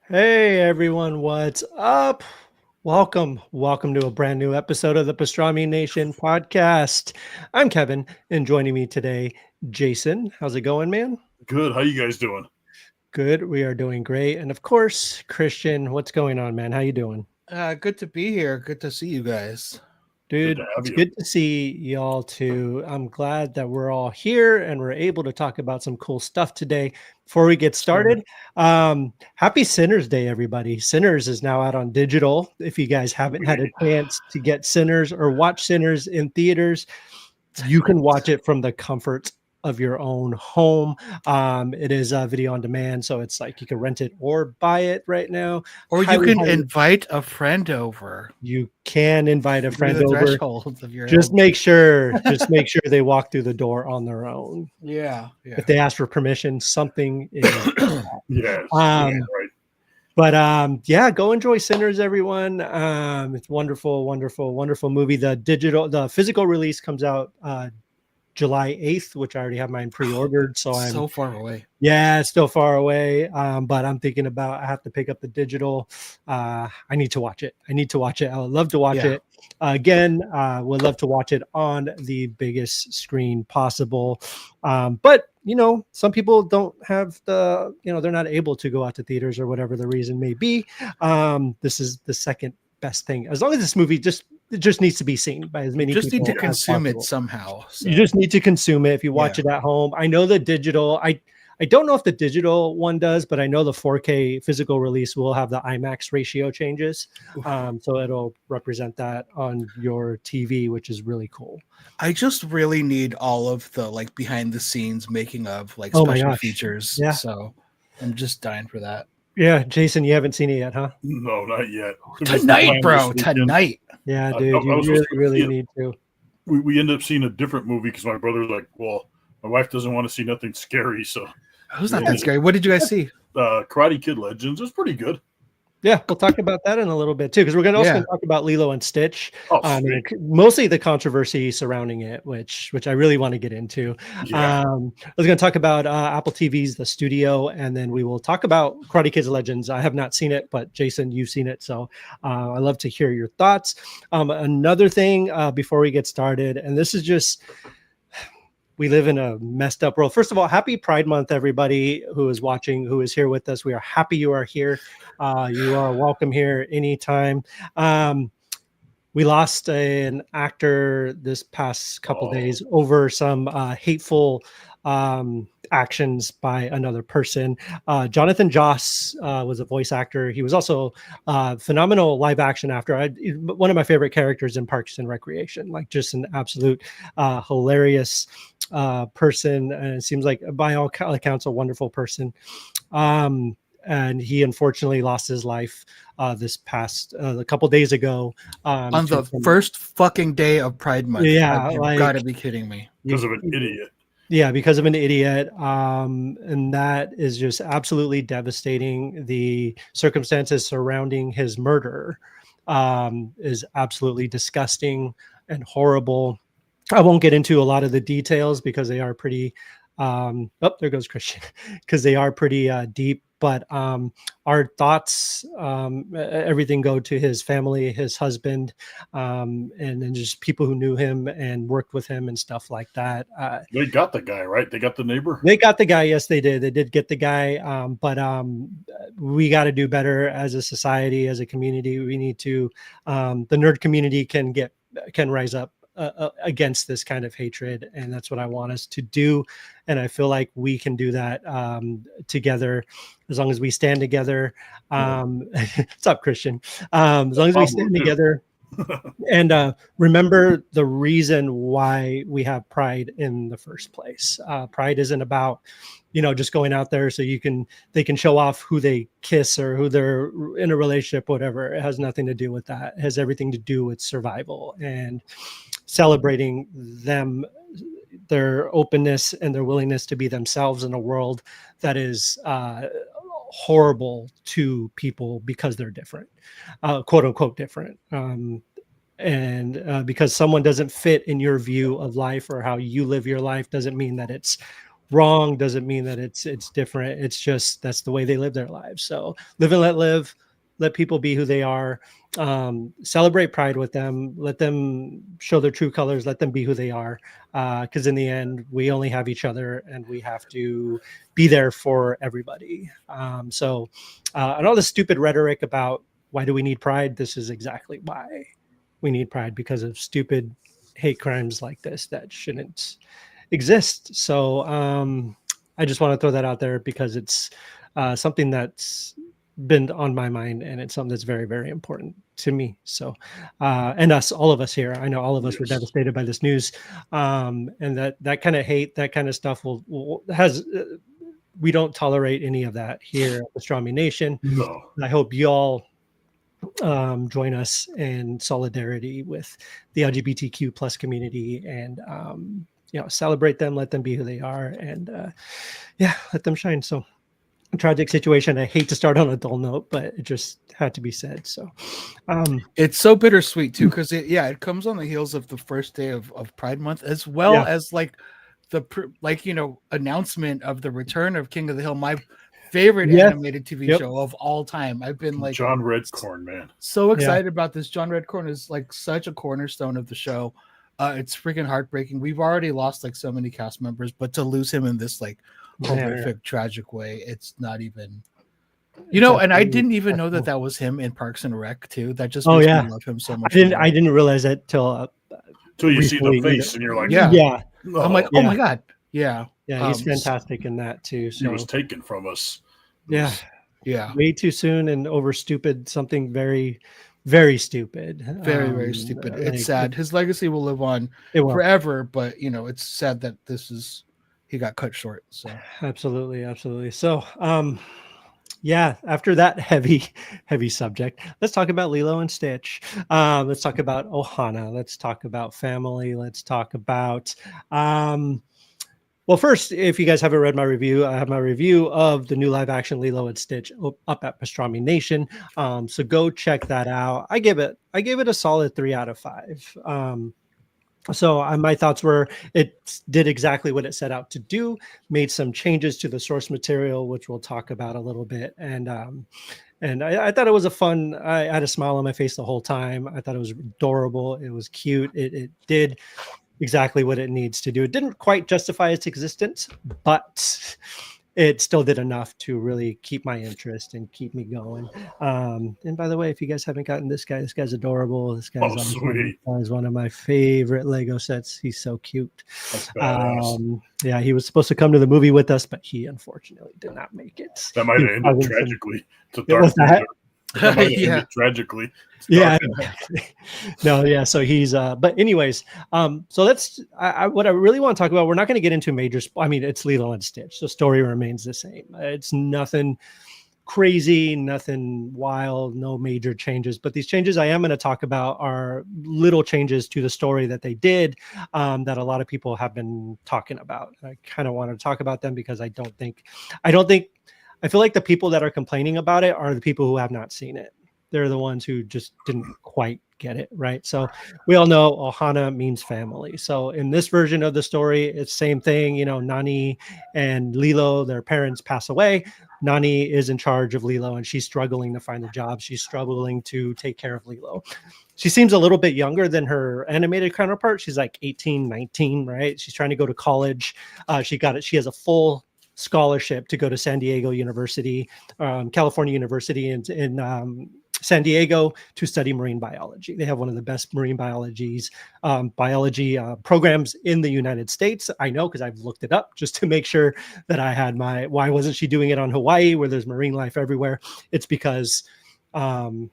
Hey everyone, what's up? Welcome to a brand new episode of the Pastrami Nation podcast. I'm Kevin, and joining me today, Jason. How's it going, man? Good. How you guys doing? Good. We are doing great. And of course, Christian, what's going on, man? How you doing? Good to be here. Good to see you guys. Good Dude, to have it's you. good to see y'all too. I'm glad that we're all here and we're able to talk about some cool stuff today. Before we get started, happy Sinners Day, everybody. Sinners is now out on digital. If you guys haven't had a chance to get Sinners or watch Sinners in theaters, you can watch it from the comfort of your own home. It is a video on demand, so it's like you can rent it or buy it right now. Or you can invite a friend over. You can invite a friend the over. Threshold of your Just home. make sure they walk through the door on their own. Yeah. If they ask for permission, something is Yes. right. Right. Yeah, go enjoy Sinners, everyone. It's wonderful movie. The physical release comes out July 8th, which I already have mine pre-ordered. So I'm so far away. Yeah, it's still far away. But I'm thinking about I have to pick up the digital. I need to watch it. I would love to watch it again. Would love to watch it on the biggest screen possible. But some people don't have they're not able to go out to theaters or whatever the reason may be. This is the second best thing. As long as this movie it just needs to be seen by as many people. You just need to consume it somehow. So. You just need to consume it. If you watch it at home, I know the digital. I don't know if the digital one does, but I know the 4K physical release will have the IMAX ratio changes. So it'll represent that on your TV, which is really cool. I just really need all of the behind the scenes making of special features. Yeah. So I'm just dying for that. Yeah, Jason, you haven't seen it yet, huh? No, not yet. Tonight, bro. Tonight. Yeah, dude, you really need to. We ended up seeing a different movie because my brother's like, well, my wife doesn't want to see nothing scary, so. It was not that scary. What did you guys see? Karate Kid Legends. It's pretty good. Yeah, we'll talk about that in a little bit too, because we're going to talk about Lilo and Stitch. Mostly the controversy surrounding it, which I really want to get into. I was going to talk about Apple TV's The Studio, and then we will talk about Karate Kid Legends. I have not seen it, but Jason, you've seen it, so I'd love to hear your thoughts. Another thing before we get started, and this is just. We live in a messed up world. First of all, happy Pride Month, everybody who is watching, who is here with us. We are happy you are here. You are welcome here anytime. We lost an actor this past couple days over some hateful actions by another person. Jonathan Joss was a voice actor. He was also phenomenal live action actor. One of my favorite characters in Parks and Recreation, just an absolute hilarious person. And it seems like by all accounts, a wonderful person. And he unfortunately lost his life this past a couple days ago. On the first fucking day of Pride Month. Yeah. You've got to be kidding me. Because of an idiot. Yeah, because of an idiot. And that is just absolutely devastating. The circumstances surrounding his murder is absolutely disgusting and horrible. I won't get into a lot of the details because they are pretty there goes Christian, because they are pretty deep. But our thoughts, everything go to his family, his husband, and then just people who knew him and worked with him and stuff like that. They got the guy, right? They got the neighbor? They got the guy. Yes, they did. They did get the guy. But we got to do better as a society, as a community. We need to, the nerd community can rise up against this kind of hatred, and that's what I want us to do. And I feel like we can do that together, as long as we stand together. What's up, Christian? As long as we stand together and remember the reason why we have Pride in the first place. Pride isn't about just going out there so they can show off who they kiss or who they're in a relationship, whatever. It has nothing to do with that. It has everything to do with survival and celebrating them, their openness and their willingness to be themselves in a world that is horrible to people because they're different, quote unquote different. And because someone doesn't fit in your view of life or how you live your life doesn't mean that it's wrong doesn't mean that it's different. It's just that's the way they live their lives. So live and let live. Let people be who they are. Celebrate Pride with them. Let them show their true colors. Let them be who they are. Because in the end, we only have each other, and we have to be there for everybody. And all the stupid rhetoric about why do we need Pride? This is exactly why we need Pride, because of stupid hate crimes like this that shouldn't exist. So I just want to throw that out there because it's something that's been on my mind, and it's something that's very, very important to me. So and all of us here, I know all of us were devastated by this news, and that kind of hate, that kind of stuff we don't tolerate any of that here at Pastrami Nation. No. I hope you all join us in solidarity with the LGBTQ plus community, and celebrate them, let them be who they are, and let them shine. So a tragic situation. I hate to start on a dull note, but it just had to be said. So it's so bittersweet too, because it comes on the heels of the first day of Pride Month, as well as like the announcement of the return of King of the Hill, my favorite animated TV show of all time. I've been like John Redcorn, man, so excited about this. John Redcorn is like such a cornerstone of the show. It's freaking heartbreaking. We've already lost like so many cast members, but to lose him in this like horrific, tragic way, it's not even. And I didn't even know that was him in Parks and Rec too. That just makes me love him so much. I didn't realize that till you see the face and you're like, I'm like, oh my god, he's fantastic in that too. So he was taken from us. Way too soon and over stupid. Something very, very stupid. Very, very stupid. It's sad. His legacy will live on forever, but it's sad that he got cut short. So absolutely. So after that heavy subject, let's talk about Lilo and Stitch. Let's talk about Ohana. Let's talk about family. Let's talk about well, first, if you guys haven't read my review, I have my review of the new live action Lilo and Stitch up at Pastrami Nation. So go check that out. I gave it a solid 3 out of 5. So my thoughts were it did exactly what it set out to do, made some changes to the source material, which we'll talk about a little bit. And I thought it was I had a smile on my face the whole time. I thought it was adorable. It was cute. It did exactly what it needs to do. It didn't quite justify its existence, but it still did enough to really keep my interest and keep me going. And by the way, if you guys haven't gotten this guy's adorable. This guy's sweet. He's one of my favorite Lego sets. He's so cute. He was supposed to come to the movie with us, but he unfortunately did not make it. That might have ended tragically. Tragically. So he's but anyways, so let's what I really want to talk about, we're not going to get into major it's Lilo and Stitch. The story remains the same. It's nothing crazy, nothing wild, no major changes, but these changes I am going to talk about are little changes to the story that they did that a lot of people have been talking about. I kind of want to talk about them because I feel like the people that are complaining about it are the people who have not seen it. They're the ones who just didn't quite get it, right? So we all know Ohana means family. So in this version of the story, it's same thing. Nani and Lilo, their parents pass away. Nani is in charge of Lilo, and she's struggling to find a job. She's struggling to take care of Lilo. She seems a little bit younger than her animated counterpart. She's like 18, 19, right? She's trying to go to college. She has a full scholarship to go to San Diego University, California University in San Diego to study marine biology. They have one of the best marine biology programs in the United States. I know because I've looked it up just to make sure that I had why wasn't she doing it on Hawaii where there's marine life everywhere? It's because San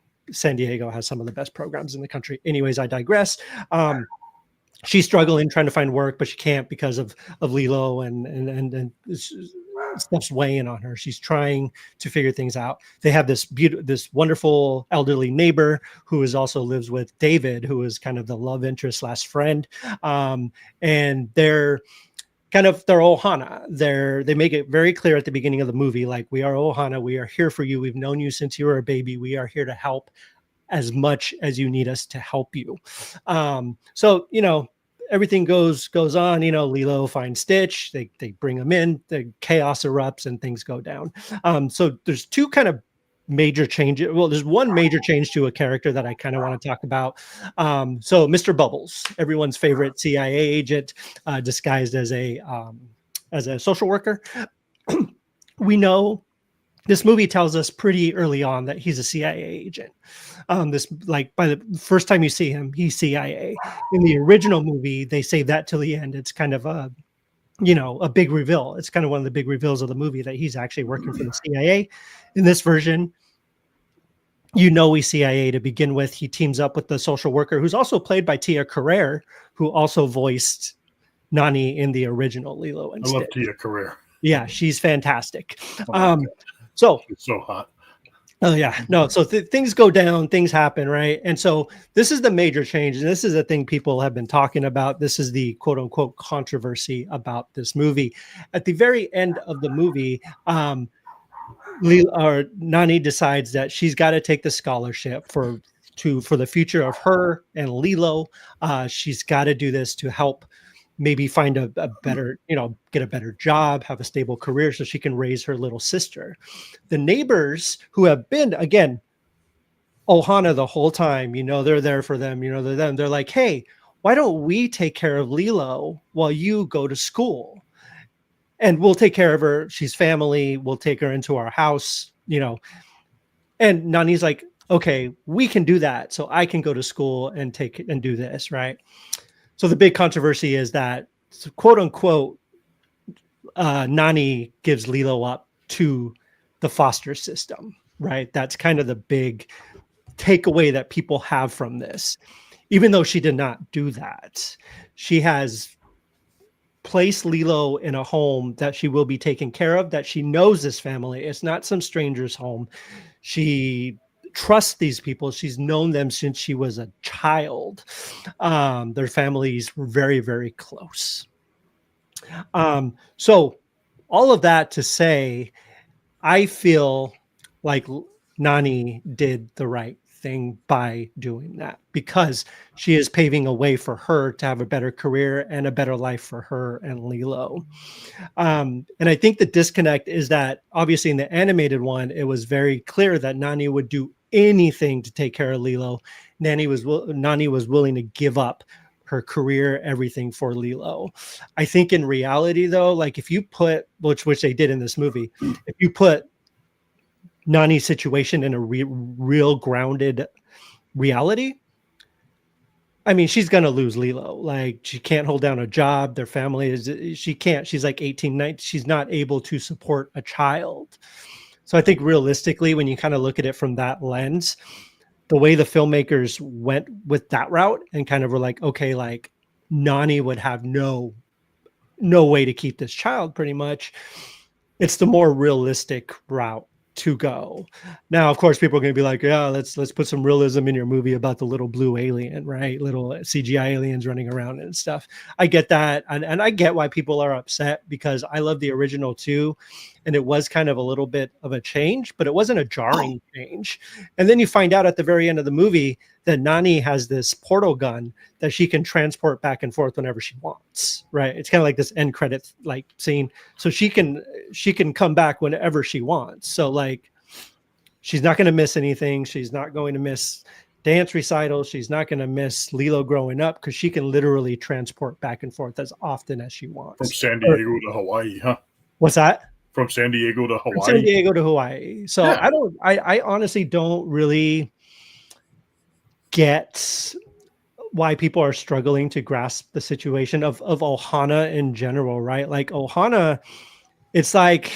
Diego has some of the best programs in the country. Anyways, I digress. She's struggling trying to find work, but she can't because of Lilo and stuff's weighing on her. She's trying to figure things out. They have this wonderful elderly neighbor who also lives with David, who is kind of the love interest / friend. And they're Ohana. They make it very clear at the beginning of the movie, like, we are Ohana. We are here for you. We've known you since you were a baby. We are here to help as much as you need us to help you. So, everything goes on. Lilo finds Stitch. They bring him in. The chaos erupts and things go down. So there's two kind of major changes. Well, there's one major change to a character that I kind of want to talk about. So Mr. Bubbles, everyone's favorite CIA agent, disguised as a social worker. We know this movie tells us pretty early on that he's a CIA agent. This, like, by the first time you see him, he's CIA. In the original movie, they save that till the end. It's kind of a big reveal. It's kind of one of the big reveals of the movie that he's actually working for the CIA. In this version, he's CIA to begin with. He teams up with the social worker, who's also played by Tia Carrere, who also voiced Nani in the original Lilo and Stitch. I love Tia Carrere. Yeah, she's fantastic. So it's so hot. Oh yeah, no. So things go down, things happen, right? And so this is the major change, and this is the thing people have been talking about. This is the quote unquote controversy about this movie. At the very end of the movie, Nani decides that she's got to take the scholarship for the future of her and Lilo. She's got to do this to help maybe find a better, get a better job, have a stable career so she can raise her little sister. The neighbors, who have been, again, Ohana the whole time, they're there for them, they're like, hey, why don't we take care of Lilo while you go to school? And we'll take care of her. She's family. We'll take her into our house, And Nani's like, okay, we can do that. So I can go to school and do this, right? So the big controversy is that, quote unquote, Nani gives Lilo up to the foster system, right? That's kind of the big takeaway that people have from this. Even though she did not do that, she has placed Lilo in a home that she will be taken care of, that she knows this family. It's not some stranger's home. She trusts these people. She's known them since she was a child. Their families were very, very close. So all of that to say, I feel like Nani did the right thing by doing that, because she is paving a way for her to have a better career and a better life for her and Lilo. And I think the disconnect is that obviously in the animated one, it was very clear that Nani would do anything to take care of Lilo. Nani was willing to give up her career, everything for Lilo. I think in reality, though, like if you put, which they did in this movie, if you put Nani's situation in a real grounded reality, I mean, she's going to lose Lilo. Like, she can't hold down a job. Their family she can't. She's like 18, 19. She's not able to support a child. So I think realistically, when you kind of look at it from that lens, the way the filmmakers went with that route and kind of were like, okay, like Nani would have no way to keep this child, pretty much. It's the more realistic route to go. Now, of course, people are going to be like, yeah, let's put some realism in your movie about the little blue alien, right? Little CGI aliens running around and stuff. I get that. And I get why people are upset, because I love the original too. And it was kind of a little bit of a change, but it wasn't a jarring change. And then you find out at the very end of the movie that Nani has this portal gun that she can transport back and forth whenever she wants, right? It's kind of like this end credit like scene. So she can come back whenever she wants. So like, she's not going to miss anything. She's not going to miss dance recitals. She's not going to miss Lilo growing up, because she can literally transport back and forth as often as she wants. From San Diego to Hawaii, huh? What's that? From San Diego to Hawaii. From San Diego to Hawaii. So yeah. I honestly don't really get why people are struggling to grasp the situation of Ohana in general, right? Like Ohana, it's like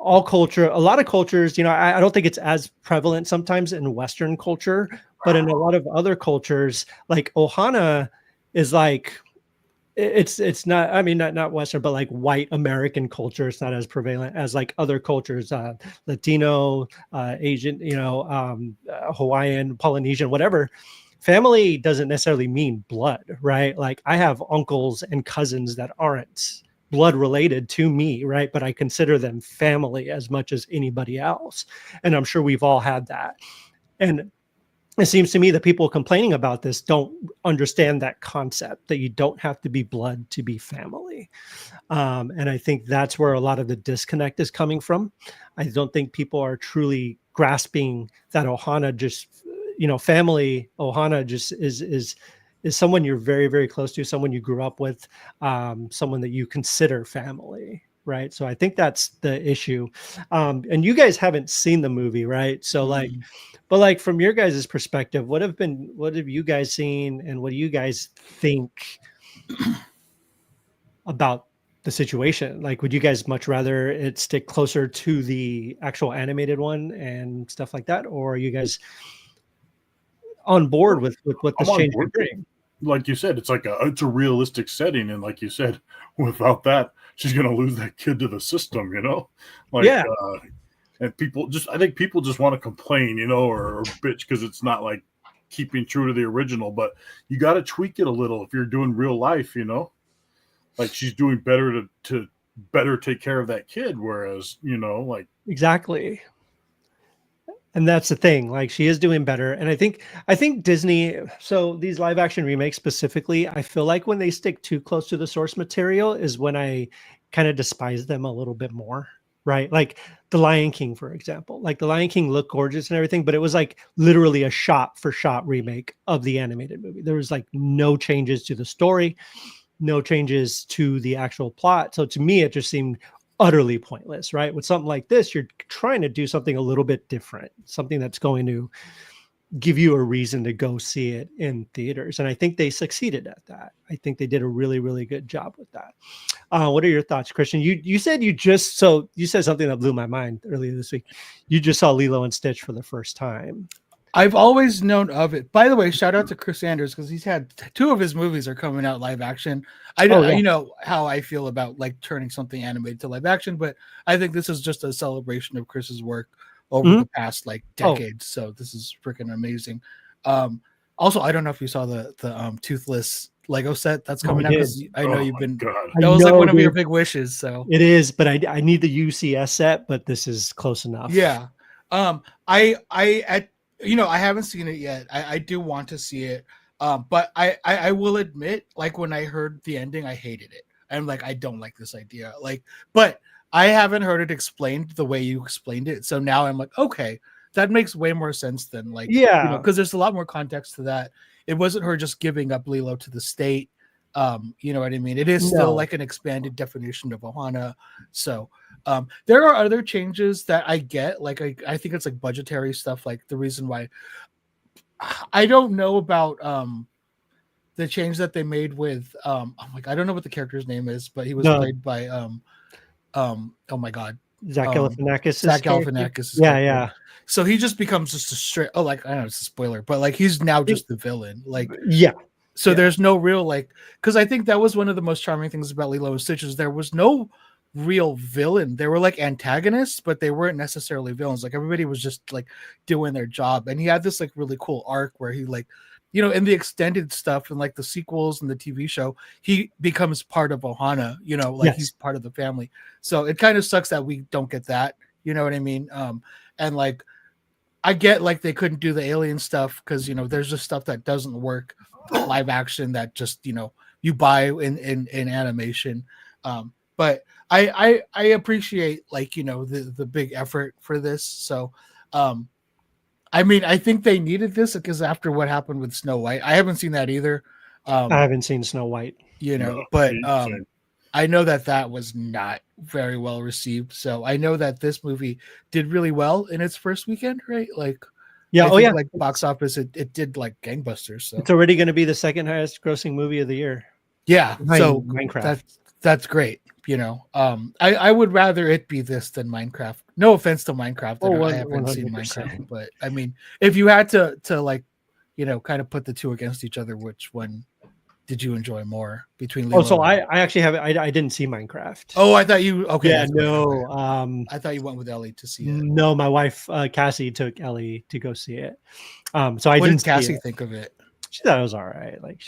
a lot of cultures, I don't think it's as prevalent sometimes in Western culture, but in a lot of other cultures, like Ohana is like, it's not, I mean, not Western, but like white American culture. It's not as prevalent as like other cultures, Latino, Asian, Hawaiian, Polynesian, whatever. Family doesn't necessarily mean blood, right? Like I have uncles and cousins that aren't blood related to me, right? But I consider them family as much as anybody else. And I'm sure we've all had that. And it seems to me that people complaining about this don't understand that concept, that you don't have to be blood to be family. And I think that's where a lot of the disconnect is coming from. I don't think people are truly grasping that Ohana just, family. Ohana just is someone you're very, very close to, someone you grew up with, someone that you consider family. Right. So I think that's the issue. And you guys haven't seen the movie, right? So but like from your guys' perspective, what have you guys seen, and what do you guys think about the situation? Like, would you guys much rather it stick closer to the actual animated one and stuff like that? Or are you guys on board with what this change would bring? Like you said, it's a realistic setting, and like you said, without that, she's gonna lose that kid to the system, Yeah. And I think people just want to complain, or bitch because it's not like keeping true to the original. But you got to tweak it a little if you're doing real life, like she's doing better to better take care of that kid, whereas like Exactly. And that's the thing, like she is doing better. And I think Disney, so these live action remakes specifically, I feel like when they stick too close to the source material is when I kind of despise them a little bit more. Right. Like The Lion King, for example. Like The Lion King looked gorgeous and everything, but it was like literally a shot for shot remake of the animated movie. There was like no changes to the story, no changes to the actual plot. So to me, it just seemed utterly pointless, right? With something like this, you're trying to do something a little bit different, something that's going to give you a reason to go see it in theaters. And I think they succeeded at that. I think they did a really, really good job with that. What are your thoughts, Christian? You said you said something that blew my mind earlier this week. You just saw Lilo and Stitch for the first time. I've always known of it. By the way, shout out to Chris Anders because he's had 2 of his movies are coming out live action. You know how I feel about like turning something animated to live action, but I think this is just a celebration of Chris's work over the past like decades. So this is freaking amazing. Also, I don't know if you saw the Toothless Lego set that's coming out. I know you've been. God. That was like one of your big wishes. So it is, but I need the UCS set, but this is close enough. Yeah. I haven't seen it yet. I do want to see it. But I will admit, like when I heard the ending, I hated it. I'm like, I don't like this idea. Like, but I haven't heard it explained the way you explained it. So now I'm like, okay, that makes way more sense than like, because there's a lot more context to that. It wasn't her just giving up Lilo to the state. You know what I mean? It is still like an expanded definition of Ohana. So there are other changes that I get. Like I think it's like budgetary stuff. Like the reason why I don't know about the change that they made with I don't know what the character's name is, but he was played by oh my god, Zach Galifianakis. Zach Galifianakis. Yeah. So he just becomes just a straight. Oh, like I know it's a spoiler, but like he's now just the villain. Like So there's no real like, because I think that was one of the most charming things about Lilo and Stitch is there was no real villain. They were like antagonists, but they weren't necessarily villains. Like everybody was just like doing their job. And he had this like really cool arc where he like, in the extended stuff and like the sequels and the TV show, he becomes part of Ohana, he's part of the family. So it kind of sucks that we don't get that, you know what I mean? And like, I get like they couldn't do the alien stuff because, there's just stuff that doesn't work live action that just, you buy in animation. But I appreciate like, the big effort for this. So, I mean, I think they needed this because after what happened with Snow White, I haven't seen that either. I haven't seen Snow White, but I know that was not very well received. So I know that this movie did really well in its first weekend, right? Like, like box office, it did like gangbusters. So it's already going to be the second highest grossing movie of the year. Yeah, so Minecraft. That's great. I would rather it be this than Minecraft. No offense to Minecraft. I haven't seen Minecraft, but I mean, if you had to like, kind of put the two against each other, which one did you enjoy more between? Lilo so I actually have I didn't see Minecraft. Oh, I thought you okay. Yeah, no. I thought you went with Ellie to see it. No, my wife Cassie took Ellie to go see it. So I what didn't. Did Cassie think of it? She thought it was all right. Like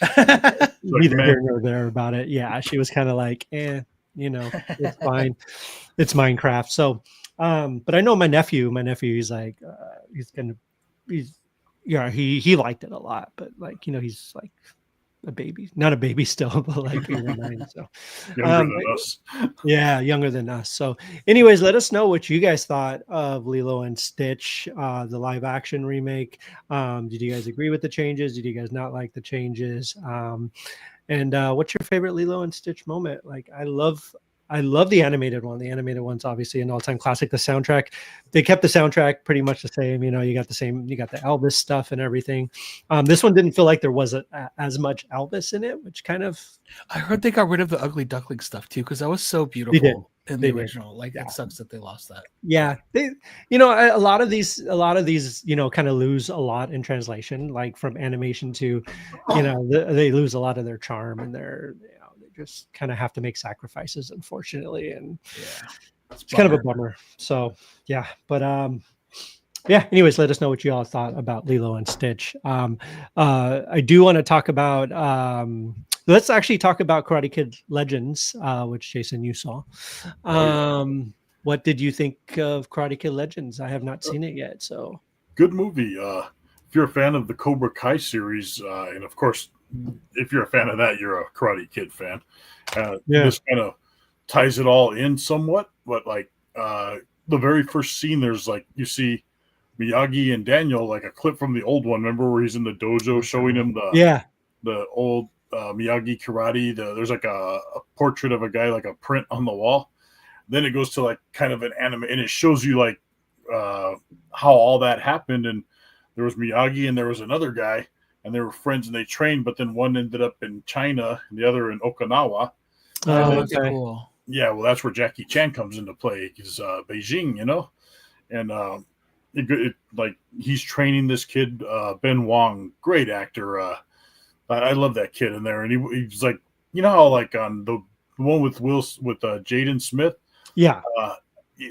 neither here nor there about it. Yeah, she was kind of like, it's fine. It's Minecraft. So, but I know my nephew. He's like, he's yeah, he liked it a lot, but like, he's like a baby, not a baby still, but like 8 or 9. So, Younger than us. yeah, younger than us. So, anyways, let us know what you guys thought of Lilo and Stitch, the live action remake. Did you guys agree with the changes? Did you guys not like the changes? And what's your favorite Lilo and Stitch moment? Like, I love the animated one. The animated one's obviously an all-time classic. The soundtrack, they kept the soundtrack pretty much the same. You got the Elvis stuff and everything. This one didn't feel like there was as much Elvis in it, which kind of. I heard they got rid of the ugly duckling stuff too, because that was so beautiful in the original. Like, it sucks that they lost that. Yeah, a lot of these, kind of lose a lot in translation, like from animation to, they lose a lot of their charm and their. Just kind of have to make sacrifices, unfortunately, and it's kind of a bummer. So but anyways, let us know what you all thought about Lilo and Stitch. I do want to talk about let's actually talk about Karate Kid Legends, which Jason, you saw. What did you think of Karate Kid Legends? I have not seen it yet, so good movie. If you're a fan of the Cobra Kai series, and of course, if you're a fan of that, you're a Karate Kid fan. This kind of ties it all in somewhat, but like the very first scene, there's like you see Miyagi and Daniel, like a clip from the old one. Remember where he's in the dojo showing him the old Miyagi karate. There's like a portrait of a guy, like a print on the wall. Then it goes to like kind of an anime, and it shows you like how all that happened. And there was Miyagi and there was another guy. And they were friends and they trained, but then one ended up in China and the other in Okinawa. Oh, that's cool. Yeah, well, that's where Jackie Chan comes into play. Because Beijing, and like he's training this kid, Ben Wong, great actor. I love that kid in there, and he's like, how like on the one with Jaden Smith. Yeah,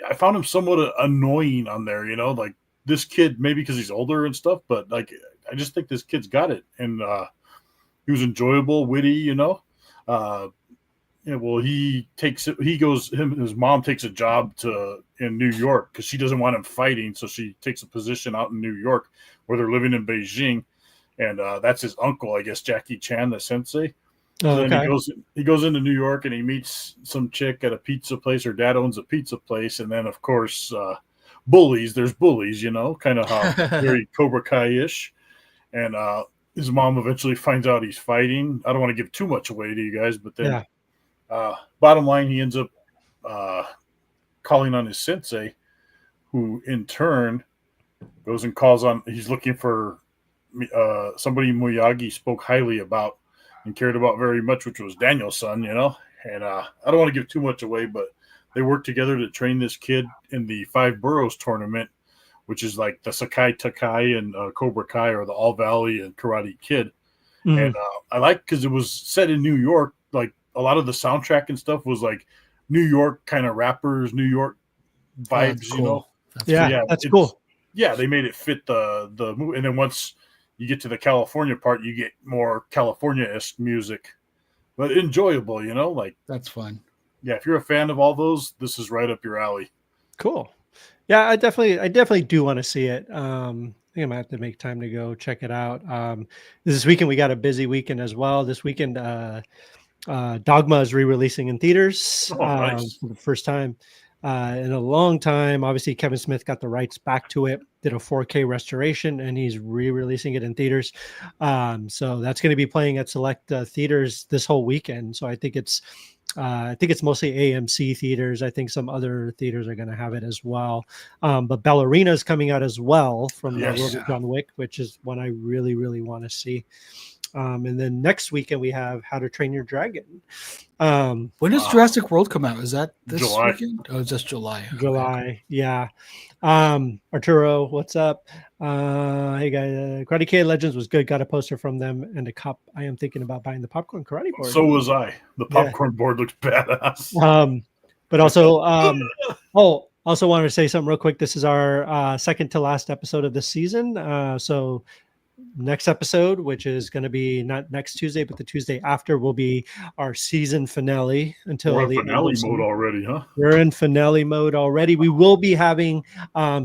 I found him somewhat annoying on there. Like this kid, maybe because he's older and stuff, but like. I just think this kid's got it, and he was enjoyable, witty, well, his mom takes a job in New York because she doesn't want him fighting, so she takes a position out in New York where they're living in Beijing, and that's his uncle, I guess, Jackie Chan, the sensei. Oh, okay. Then he goes into New York and he meets some chick at a pizza place. Her dad owns a pizza place, and then of course there's bullies, kind of how very Cobra Kai-ish. And his mom eventually finds out he's fighting. I don't want to give too much away to you guys, but then bottom line, he ends up calling on his sensei, who in turn goes and calls on, he's looking for somebody Miyagi spoke highly about and cared about very much, which was Daniel's son, And I don't want to give too much away, but they worked together to train this kid in the Five Boroughs tournament, which is like the Sakai Takai and Cobra Kai, or the All Valley and Karate Kid. Mm-hmm. And I like because it was set in New York. Like a lot of the soundtrack and stuff was like New York kind of rappers, New York vibes, cool. That's cool. Yeah, they made it fit the movie. And then once you get to the California part, you get more California-esque music, but enjoyable, like that's fun. Yeah, if you're a fan of all those, this is right up your alley. Cool. Yeah, I definitely do want to see it. I think I might have to make time to go check it out. This weekend we got a busy weekend as well. This weekend, Dogma is re-releasing in theaters nice. For the first time in a long time. Obviously, Kevin Smith got the rights back to it, did a 4K restoration, and he's re-releasing it in theaters. So that's going to be playing at select theaters this whole weekend. So I think it's mostly AMC theaters. I think some other theaters are going to have it as well. But Ballerina is coming out as well from the world of John Wick, which is one I really, really want to see. And then next weekend we have How to Train Your Dragon. When does Jurassic World come out? Is that this July. weekend? Oh, it's just July. July, okay. Yeah. Arturo, what's up? Hey guys, Karate Kid Legends was good. Got a poster from them and a cup. I am thinking about buying the popcorn karate board. So was I. The popcorn board looks badass. But also, also wanted to say something real quick. This is our second to last episode of the season. So next episode, which is going to be not next Tuesday, but the Tuesday after, will be our season finale until We're in the end finale of mode summer. already, huh? We're in finale mode already. We will be having,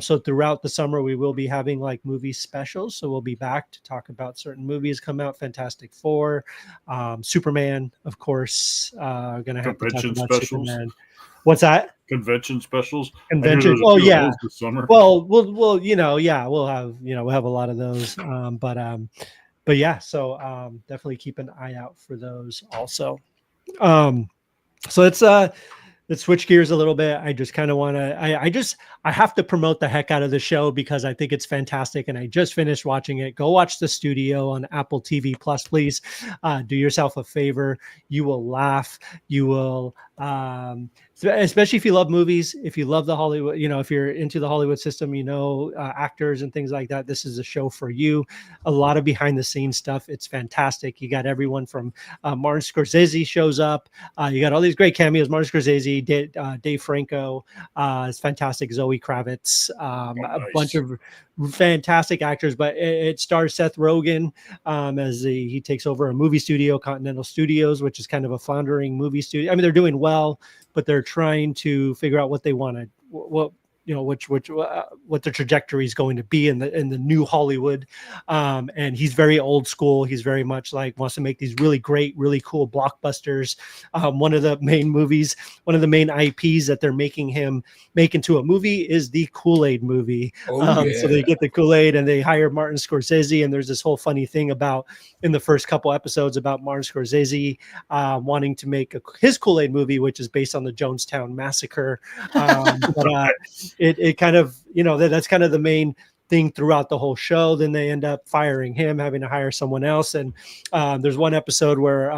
so throughout the summer, we will be having like movie specials. So we'll be back to talk about certain movies come out. Fantastic Four, Superman, of course. Going to have to talk Convention about specials. Superman. What's that? Convention specials. Conventions. I Oh hear there's a few of yeah. those this summer. Well, we'll we'll have a lot of those. But yeah, so definitely keep an eye out for those also. So let's switch gears a little bit. I just kind of want to, I have to promote the heck out of the show because I think it's fantastic. And I just finished watching it. Go watch The Studio on Apple TV Plus, please. Do yourself a favor. You will laugh. You will, especially if you love movies, if you love the Hollywood, if you're into the Hollywood system, actors and things like that, this is a show for you. A lot of behind the scenes stuff. It's fantastic. You got everyone from Martin Scorsese shows up. You got all these great cameos. Martin Scorsese, Dave Franco, it's fantastic. Zoe Kravitz, a bunch of fantastic actors. But it stars Seth Rogen as he takes over a movie studio, Continental Studios, which is kind of a floundering movie studio. I mean, they're doing well, but they're trying to figure out what they want to, what the trajectory is going to be in the new Hollywood. And he's very old school. He's very much like wants to make these really great, really cool blockbusters. One of the main IPs that they're making him make into a movie is the Kool-Aid movie. So they get the Kool-Aid and they hire Martin Scorsese. And there's this whole funny thing about in the first couple episodes about Martin Scorsese wanting to make his Kool-Aid movie, which is based on the Jonestown Massacre. But it kind of, that's kind of the main thing throughout the whole show. Then they end up firing him, having to hire someone else. And there's one episode where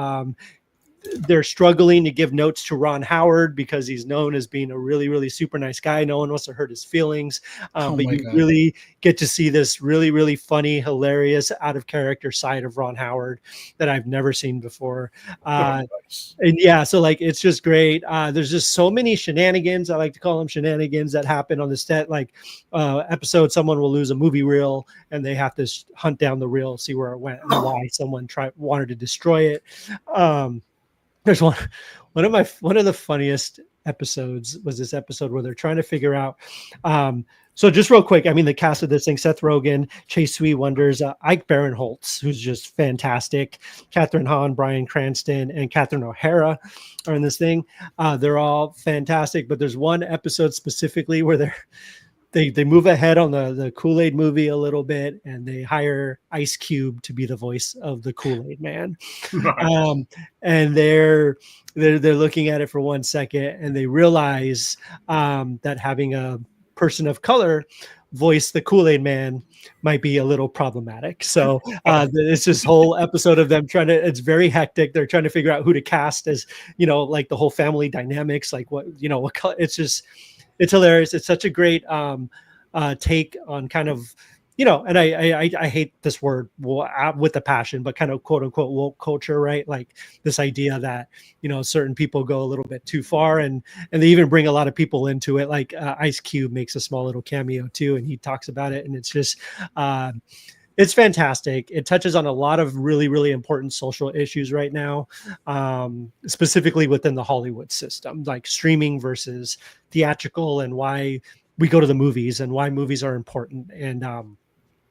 they're struggling to give notes to Ron Howard because he's known as being a really, really super nice guy. No one wants to hurt his feelings. But you really get to see this really, really funny, hilarious, out of character side of Ron Howard that I've never seen before. And yeah, so like, it's just great. There's just so many shenanigans. I like to call them shenanigans that happen on the set. Like episode, someone will lose a movie reel and they have to hunt down the reel, see where it went and why someone wanted to destroy it. There's one of the funniest episodes was this episode where they're trying to figure out. So just real quick, I mean, the cast of this thing: Seth Rogen, Chase Sweet Wonders, Ike Barinholtz, who's just fantastic, Catherine Hahn, Bryan Cranston, and Catherine O'Hara are in this thing. They're all fantastic, but there's one episode specifically where they move ahead on the Kool-Aid movie a little bit, and they hire Ice Cube to be the voice of the Kool-Aid Man. And they're looking at it for 1 second, and they realize that having a person of color voice the Kool-Aid Man might be a little problematic. So it's this whole episode of them it's very hectic. They're trying to figure out who to cast as, like the whole family dynamics, like it's hilarious. It's such a great take on kind of, and I hate this word with a passion, but kind of quote unquote woke culture, right? Like this idea that, certain people go a little bit too far and they even bring a lot of people into it. Like Ice Cube makes a small little cameo too, and he talks about it. And it's just, it's fantastic. It touches on a lot of really, really important social issues right now, specifically within the Hollywood system, like streaming versus theatrical, and why we go to the movies and why movies are important. And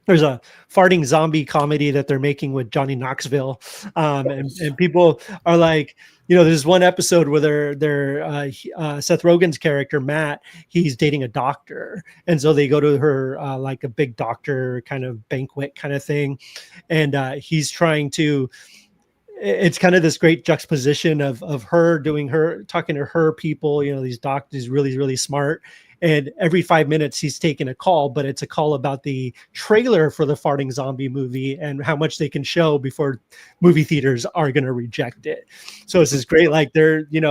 there's a farting zombie comedy that they're making with Johnny Knoxville. And people are like, there's one episode where Seth Rogen's character, Matt, he's dating a doctor. And so they go to her, like a big doctor kind of banquet kind of thing. And he's trying to, it's kind of this great juxtaposition of her talking to her people, these doctors, really, really smart. And every 5 minutes he's taking a call, but it's a call about the trailer for the farting zombie movie and how much they can show before movie theaters are going to reject it. So it's this great, like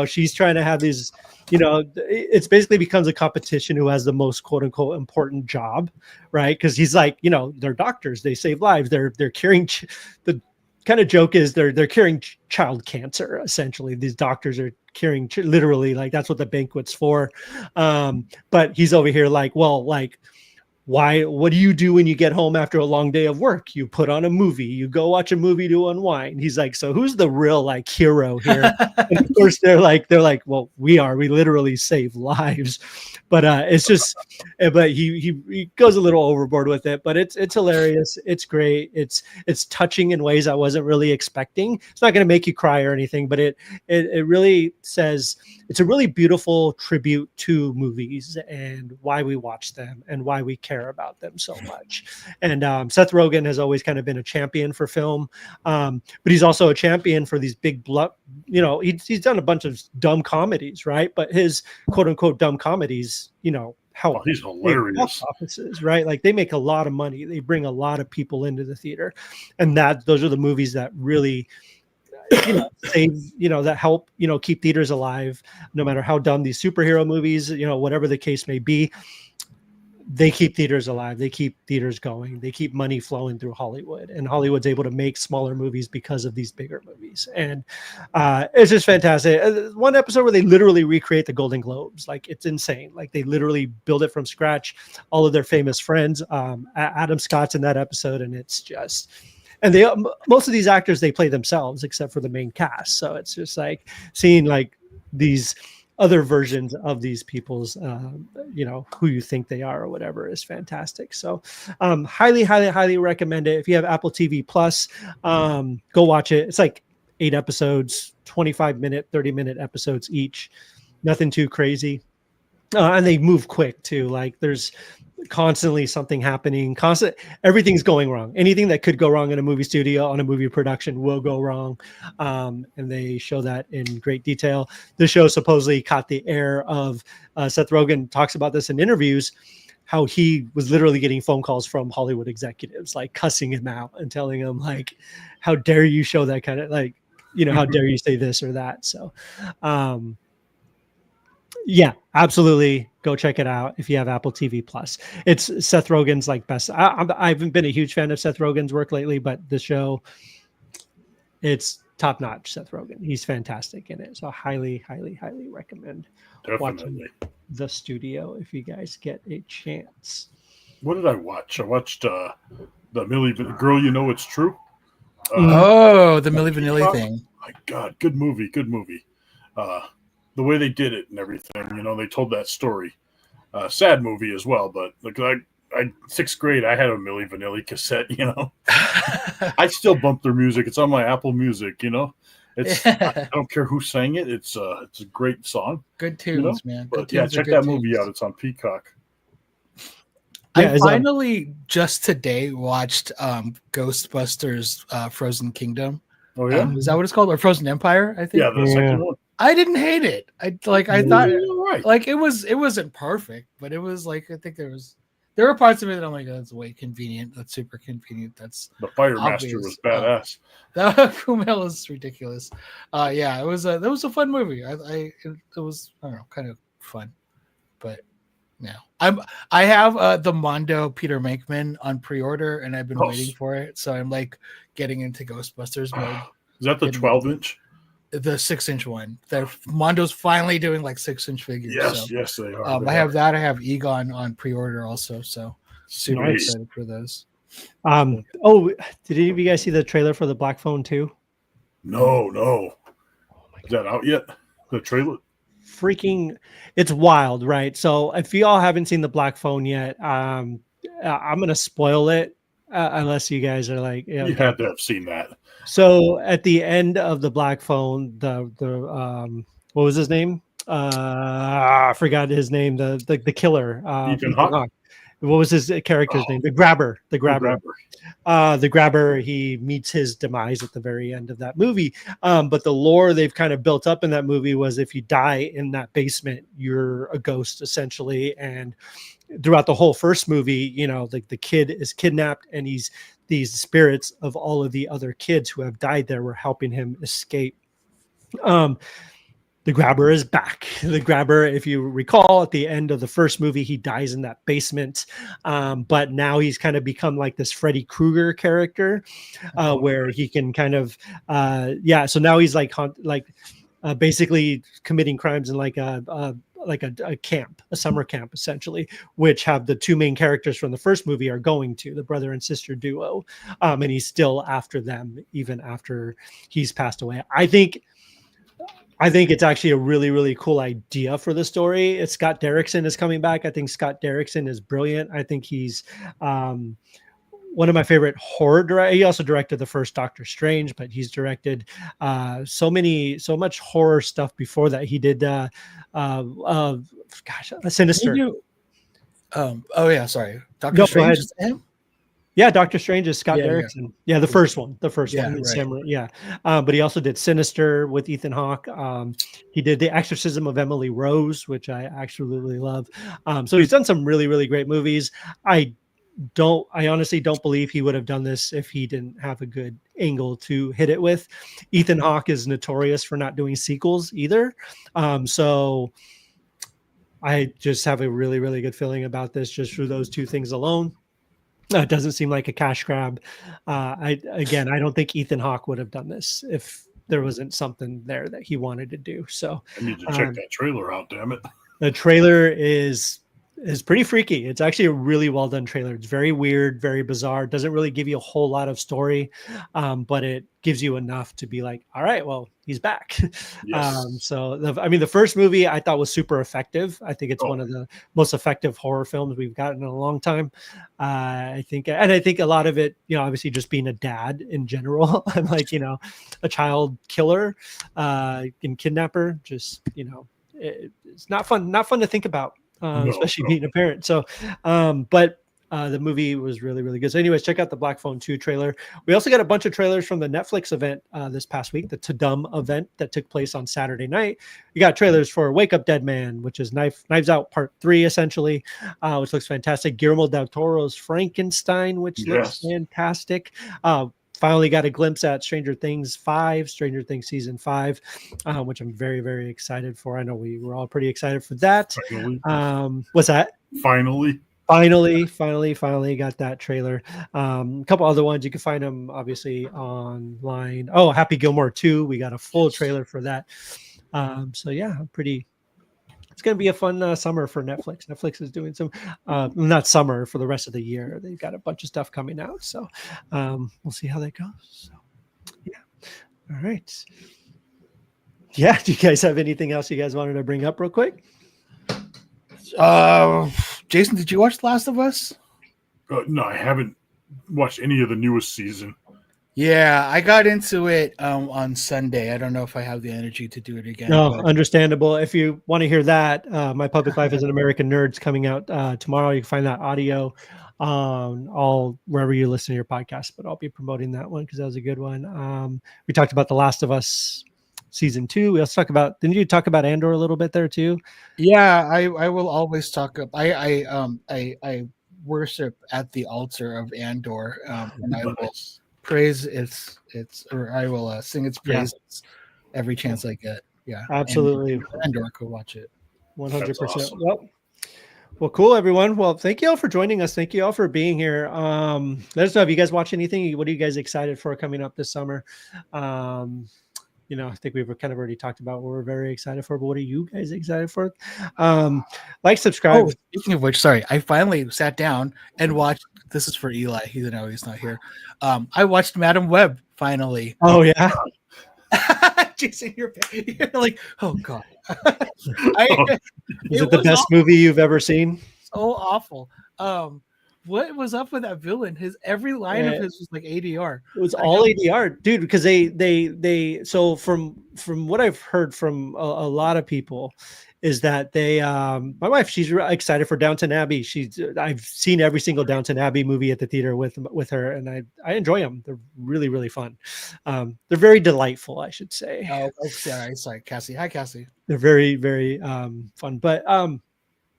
she's trying to have these, it's basically becomes a competition who has the most quote unquote important job, right? Because he's like, they're doctors, they save lives, they're curing the kind of joke is they're curing child cancer. Essentially, these doctors are curing literally, like that's what the banquet's for. But he's over here like, well, like what do you do when you get home after a long day of work? You put on a movie, you go watch a movie to unwind. He's like, so who's the real like hero here? And of course they're like, well, we literally save lives. But it's just, but he goes a little overboard with it, but it's hilarious. It's great. It's touching in ways I wasn't really expecting. It's not going to make you cry or anything, but it really says, it's a really beautiful tribute to movies and why we watch them and why we care about them so much. And Seth Rogen has always kind of been a champion for film, but he's also a champion for these big, he's done a bunch of dumb comedies, right? But his quote unquote dumb comedies, help. He's hilarious. Offices, right? Like they make a lot of money. They bring a lot of people into the theater, and those are the movies that really save, that help, keep theaters alive, no matter how dumb these superhero movies, whatever the case may be. They keep theaters alive. They keep theaters going. They keep money flowing through Hollywood, and Hollywood's able to make smaller movies because of these bigger movies. And it's just fantastic. One episode where they literally recreate the Golden Globes. Like it's insane. Like they literally build it from scratch. All of their famous friends, Adam Scott's in that episode. And it's just, and most of these actors, they play themselves except for the main cast. So it's just like seeing like these other versions of these people's, who you think they are or whatever is fantastic. So highly, highly, highly recommend it. If you have Apple TV Plus, go watch it. It's like 8 episodes, 25-minute, 30-minute episodes each. Nothing too crazy. And they move quick too. Like there's constantly something happening, everything's going wrong. Anything that could go wrong in a movie studio, on a movie production, will go wrong. And they show that in great detail. The show supposedly caught the air of Seth Rogen talks about this in interviews, how he was literally getting phone calls from Hollywood executives, like cussing him out and telling him like, how dare you show that kind of like, how dare you say this or that. So yeah, absolutely. Go check it out if you have Apple TV Plus. It's Seth Rogen's like best. I haven't been a huge fan of Seth Rogen's work lately, but the show, it's top notch. Seth Rogen, he's fantastic in it. So highly, highly, highly recommend watching The Studio if you guys get a chance. What did I watch? I watched the Milli Girl, You Know It's True. The Milli Vanilli thing. My God, good movie. The way they did it and everything, they told that story. Sad movie as well, but like I 6th grade, I had a Milli Vanilli cassette. I still bump their music. It's on my Apple Music. It's I don't care who sang it. It's a great song. Good tunes, man. But yeah, check that movie out. It's on Peacock. I finally just today watched Ghostbusters Frozen Kingdom. Oh yeah, is that what it's called? Or Frozen Empire? I think. Yeah, the second one. I didn't hate it. I thought right. Like it wasn't perfect, but it was like I think there were parts of it that I'm like, oh, that's way convenient. That's super convenient. That's the Fire Master was badass. That Kumail is ridiculous. Yeah, it was a fun movie. It was I don't know, kind of fun, but yeah, I have the Mondo Peter Mankman on pre-order, and I've been waiting for it. So I'm like getting into Ghostbusters mode. Is that the 12-inch? The 6-inch one. Mondo's finally doing like 6-inch figures. Yes, they are. I have that. I have Egon on pre-order also. So super excited for those. Did any of you guys see the trailer for the Black Phone 2? No. Oh is that out yet? The trailer? Freaking, it's wild, right? So if you all haven't seen the Black Phone yet, I'm gonna spoil it unless you guys are like, you had to have seen that. So at the end of the Black Phone, the what was his name? I forgot his name. The killer. Ethan Hawke. What was his character's name? The Grabber. The Grabber. He meets his demise at the very end of that movie. But the lore they've kind of built up in that movie was if you die in that basement, you're a ghost essentially. And throughout the whole first movie, the kid is kidnapped, and these spirits of all of the other kids who have died there were helping him escape. The Grabber is back. The Grabber, if you recall, at the end of the first movie, he dies in that basement. But now he's kind of become like this Freddy Krueger character, where he can kind of, So now he's like basically committing crimes in like like a camp, a summer camp, essentially, which have the two main characters from the first movie are going to, the brother and sister duo. And he's still after them, even after he's passed away. I think it's actually a really, really cool idea for the story. Scott Derrickson is coming back. I think Scott Derrickson is brilliant. I think he's one of my favorite horror directors. He also directed the first Doctor Strange, but he's directed so much horror stuff before that. He did Sinister. Oh yeah, sorry. Doctor Strange is him? Yeah, Doctor Strange is Scott Derrickson. Yeah, the first one. Right. Yeah. But he also did Sinister with Ethan Hawke. He did The Exorcism of Emily Rose, which I absolutely love. So he's done some really, really great movies. I honestly don't believe he would have done this if he didn't have a good angle to hit it with. Ethan Hawke is notorious for not doing sequels either. So I just have a really, really good feeling about this just through those two things alone. It doesn't seem like a cash grab. I don't think Ethan Hawke would have done this if there wasn't something there that he wanted to do. So I need to check that trailer out. Damn it! The trailer is pretty freaky. It's actually a really well done trailer. It's very weird, very bizarre. It doesn't really give you a whole lot of story, but it gives you enough to be like, all right, well, he's back. Yes. The first movie I thought was super effective. I think it's one of the most effective horror films we've gotten in a long time. I think a lot of it, obviously just being a dad in general. I'm like, a child killer and kidnapper. Just, it's not fun to think about. Especially being a parent. So, but the movie was really, really good. So anyways, check out the Black Phone 2 trailer. We also got a bunch of trailers from the Netflix event this past week, the Tudum event that took place on Saturday night. You got trailers for Wake Up Dead Man, which is Knives Out Part 3, essentially, which looks fantastic. Guillermo del Toro's Frankenstein, which looks fantastic. Finally got a glimpse at Stranger Things Season 5, which I'm very, very excited for. I know we were all pretty excited for that. What's that? Finally got that trailer. A couple other ones. You can find them obviously online. Oh, Happy Gilmore 2. We got a full trailer for that. So yeah, it's going to be a fun summer for Netflix. Netflix is doing some, not summer, for the rest of the year. They've got a bunch of stuff coming out. So we'll see how that goes. So, yeah. All right. Yeah. Do you guys have anything else you guys wanted to bring up real quick? Jason, did you watch The Last of Us? No, I haven't watched any of the newest season. Yeah, I got into it on Sunday. I don't know if I have the energy to do it again. No, understandable. If you want to hear that, My Public Life as an American Nerd's coming out tomorrow. You can find that audio all wherever you listen to your podcast, but I'll be promoting that one because that was a good one. We talked about The Last of Us Season 2. We also didn't you talk about Andor a little bit there too? Yeah, I will always talk up. I worship at the altar of Andor, and I will praise I will sing its praises every chance I get. Yeah, absolutely. Andor, go watch it. 100%. Awesome. Well, cool, everyone. Well, thank you all for joining us. Thank you all for being here. Let us know if you guys watch anything. What are you guys excited for coming up this summer? I think we've kind of already talked about what we're very excited for, but what are you guys excited for? Subscribe. Oh, speaking of which, sorry, I finally sat down and watched. This is for Eli. He's not here. I watched Madam Web finally. Oh yeah. Jason, you're like, oh god. Is it the best movie you've ever seen? So awful. What was up with that villain? Every line of his was like ADR. It was all ADR, dude. Because they so from what I've heard from a lot of people is that they my wife, she's excited for Downton Abbey. I've seen every single Downton Abbey movie at the theater with her, and I enjoy them. They're really, really fun. They're very delightful, I should say. Oh, sorry, Cassie. Hi, Cassie. They're very, very fun. But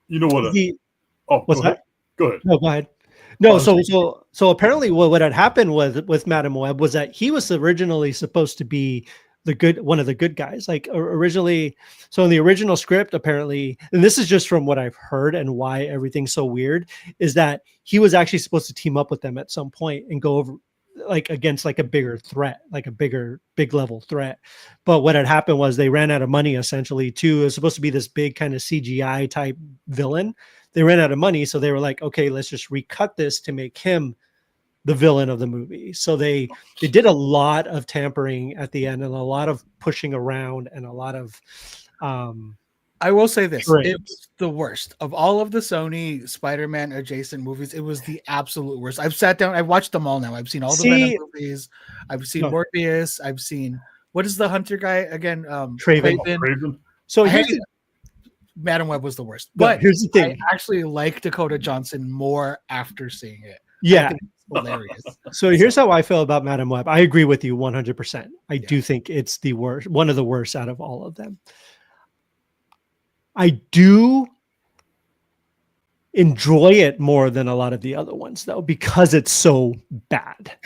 you know what? What's that? Go ahead. No, go ahead. No, so apparently what had happened with Madam Web was that he was originally supposed to be one of the good guys, like originally. So in the original script, apparently, and this is just from what I've heard and why everything's so weird, is that he was actually supposed to team up with them at some point and go over like against like a bigger threat, like a big level threat. But what had happened was they ran out of money essentially too. It was supposed to be this big kind of CGI type villain. They ran out of money. So they were like, okay, let's just recut this to make him the villain of the movie. So they did a lot of tampering at the end and a lot of pushing around and a lot of I will say this: tricks. it was the worst of all of the Sony Spider-Man adjacent movies. It was the absolute worst. I've sat down, I've watched them all now. I've seen all the Venom movies. I've seen Morbius. I've seen, what is the Hunter guy again? Craven. So Madam Web was the worst. But here's the thing: I actually like Dakota Johnson more after seeing it. Yeah. Hilarious. So here's how I feel about Madam Web. I agree with you 100%. I do think it's the worst, one of the worst out of all of them. I do enjoy it more than a lot of the other ones though, because it's so bad.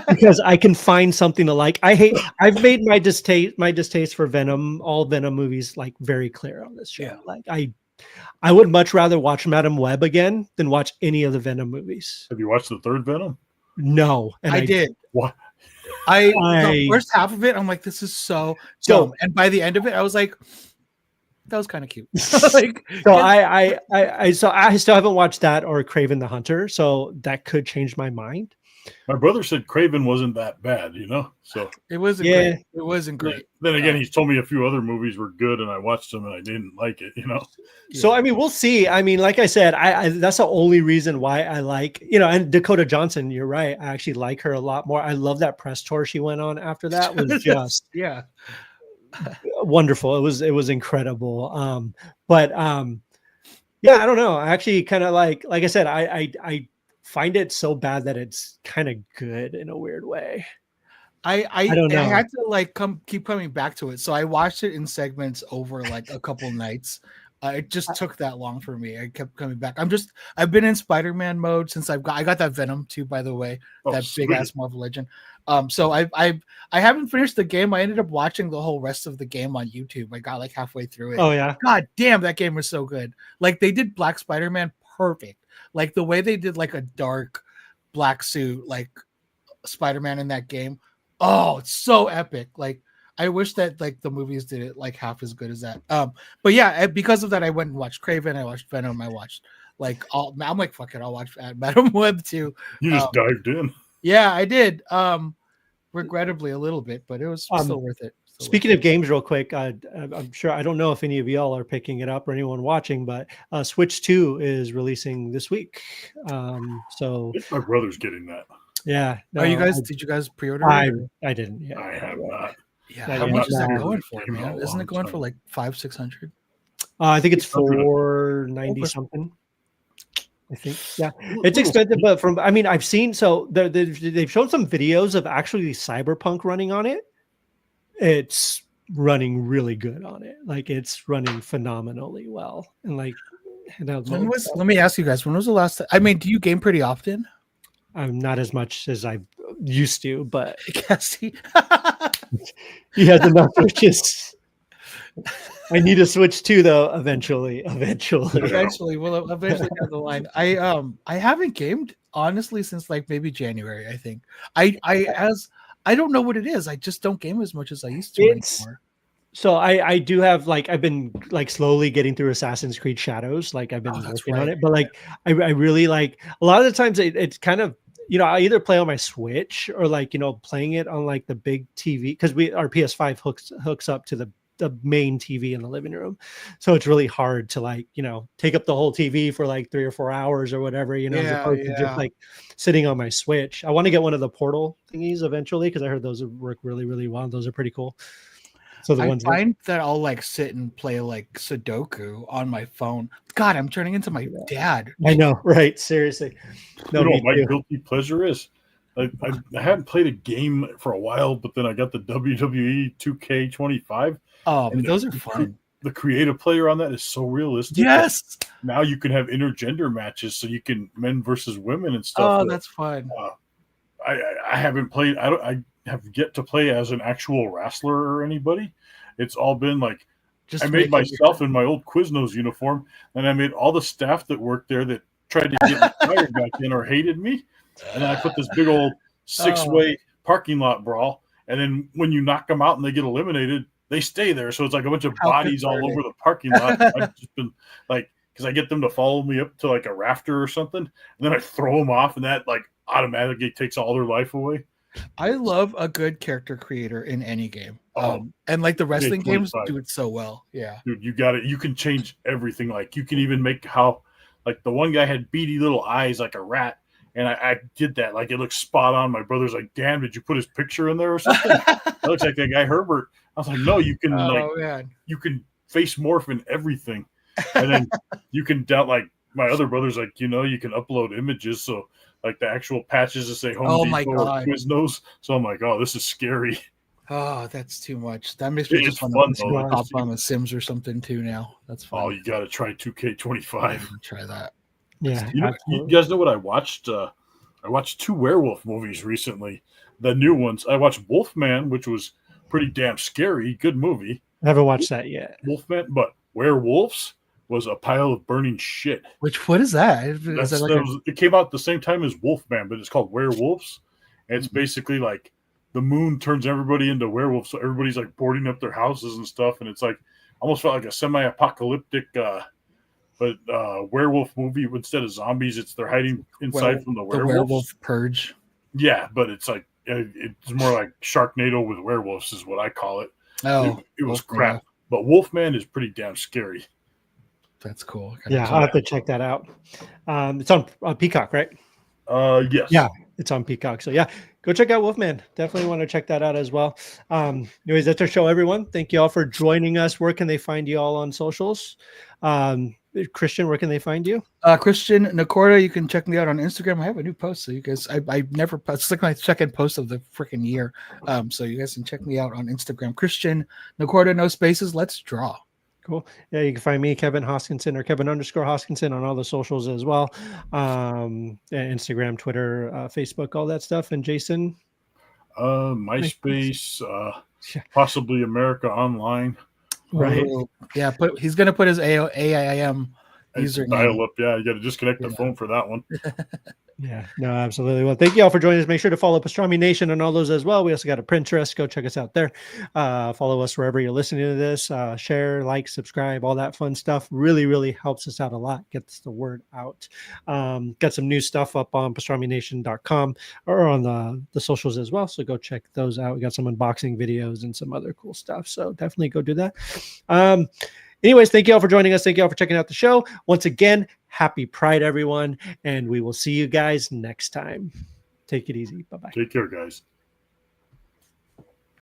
Because I can find something to like. I've made my distaste for Venom, all Venom movies, like very clear on this show. Yeah. Like I would much rather watch Madam Web again than watch any of the Venom movies. Have you watched the third Venom? No. And I did. What? The first half of it, I'm like, this is so dumb. And by the end of it, I was like, that was kind of cute. Like, so I still haven't watched that or Craven the Hunter, so that could change my mind. My brother said Craven wasn't that bad, so it wasn't great. It wasn't great. Then again, he's told me a few other movies were good and I watched them and I didn't like it, So I mean, we'll see. I mean, like I said, I that's the only reason why I like, and Dakota Johnson, you're right, I actually like her a lot more. I love that press tour she went on after that. Was just wonderful. It was incredible. But yeah, I don't know. I actually kind of like I said, I find it so bad that it's kind of good in a weird way. I don't know. I had to keep coming back to it. So I watched it in segments over like a couple nights. It just took that long for me. I kept coming back. I've been in Spider-Man mode since I got that Venom too, by the way, that big ass Marvel Legend. So I haven't finished the game. I ended up watching the whole rest of the game on YouTube. I got like halfway through it. Oh yeah. God damn, that game was so good. Like they did Black Spider-Man perfect. Like the way they did like a dark black suit, like Spider-Man in that game. Oh, it's so epic. Like I wish that like the movies did it like half as good as that. But yeah, because of that, I went and watched Craven. I watched Venom. I watched like all. I'm like, fuck it, I'll watch Madam Web too. You just dived in. Yeah, I did. Regrettably a little bit, but it was still worth it. Speaking of games, real quick, I'm sure I don't know if any of y'all are picking it up or anyone watching, but Switch 2 is releasing this week. So my brother's getting that. Yeah. No, did you guys pre-order? I didn't. Yeah. I have not. Yeah. How much is that going for, man? Isn't it going for like $500-$600? I think it's $490 something. I think, yeah, it's expensive, but I've seen, so they've shown some videos of actually Cyberpunk running on it. It's running really good on it. Like it's running phenomenally well. And like, let me ask you guys, when was the last time? I mean, do you game pretty often? Not as much as I used to, but Cassie, he has enough switches. I need a Switch 2 though. Eventually. Well, eventually down the line. I haven't gamed honestly since like maybe January. I think I don't know what it is. I just don't game as much as I used to anymore. So I do have like I've been like slowly getting through Assassin's Creed Shadows. Like I've been working on it, but like I really like a lot of the times it's kind of I either play on my Switch or like playing it on like the big TV because our PS5 hooks up to the main TV in the living room, so it's really hard to like take up the whole TV for like 3 or 4 hours or whatever as opposed to just like sitting on my Switch. I want to get one of the Portal thingies eventually because I heard those work really, really well. Those are pretty cool. So I find that I'll like sit and play like Sudoku on my phone. God, I'm turning into my dad. I know, right? Seriously. No, my guilty pleasure is I hadn't played a game for a while, but then I got the WWE 2K25. Oh, those are fun. The creative player on that is so realistic. Yes. Now you can have intergender matches, so you can men versus women and stuff. Oh, that's fun. I haven't played. I have yet to play as an actual wrestler or anybody. It's all been like I made myself in my old Quiznos uniform, and I made all the staff that worked there that tried to get me fired back in or hated me, and then I put this big old 6-way parking lot brawl. And then when you knock them out and they get eliminated, they stay there. So it's like a bunch of bodies all over the parking lot. I've just been like, because I get them to follow me up to like a rafter or something, and then I throw them off, and that like automatically takes all their life away. I love a good character creator in any game. And like the wrestling games do it so well. Yeah. Dude, you got it. You can change everything. Like you can even make how, like the one guy had beady little eyes like a rat. And I did that. Like, it looks spot on. My brother's like, damn, did you put his picture in there or something? It looks like that guy Herbert. I was like, no, you can you can face morph in everything. And then you can like my other brother's like, you can upload images. So like the actual patches that say Home Depot or Quiznos. So I'm like, oh, this is scary. Oh, that's too much. That makes me just want to hop on the Sims or something too now. That's fun. Oh, you got to try 2K25. Try that. Yeah, you guys know what I watched? I watched 2 werewolf movies recently. The new ones. I watched Wolfman, which was pretty damn scary. Good movie. I haven't watched that yet. Wolfman, but Werewolves was a pile of burning shit. What is that? It came out at the same time as Wolfman, but it's called Werewolves. And it's basically like the moon turns everybody into werewolves, so everybody's like boarding up their houses and stuff. And it's like almost felt like a semi-apocalyptic werewolf movie. Instead of zombies, they're hiding inside from the werewolves. The werewolf purge. Yeah, but it's like it's more like Sharknado with werewolves is what I call it. Oh, it was crap. Yeah. But Wolfman is pretty damn scary. That's cool. I'll have to check that out. It's on Peacock, right? Yes. Yeah, it's on Peacock. So yeah, go check out Wolfman. Definitely want to check that out as well. Anyways, that's our show, everyone. Thank you all for joining us. Where can they find you all on socials? Christian, where can they find you? Christian Nakorda. You can check me out on Instagram. I have a new post, so you guys, I never post. It's like my second post of the freaking year. So you guys can check me out on Instagram. Christian Nakorda, no spaces. Let's draw. Cool. Yeah, you can find me, Kevin Hoskinson, or Kevin_Hoskinson on all the socials as well. Instagram, Twitter, Facebook, all that stuff. And Jason? MySpace, possibly America Online. Right. Yeah, he's going to put his AIM username. Dial up. Yeah, you got to disconnect the phone for that one. Yeah, no, absolutely. Well, thank you all for joining us. Make sure to follow Pastrami Nation and all those as well. We also got a Pinterest. Go check us out there. Follow us wherever you're listening to this. Share, like, subscribe, all that fun stuff. Really, really helps us out a lot. Gets the word out. Got some new stuff up on pastramination.com or on the socials as well. So go check those out. We got some unboxing videos and some other cool stuff. So definitely go do that. Anyways, thank you all for joining us. Thank you all for checking out the show. Once again, happy Pride, everyone. And we will see you guys next time. Take it easy. Bye-bye. Take care, guys.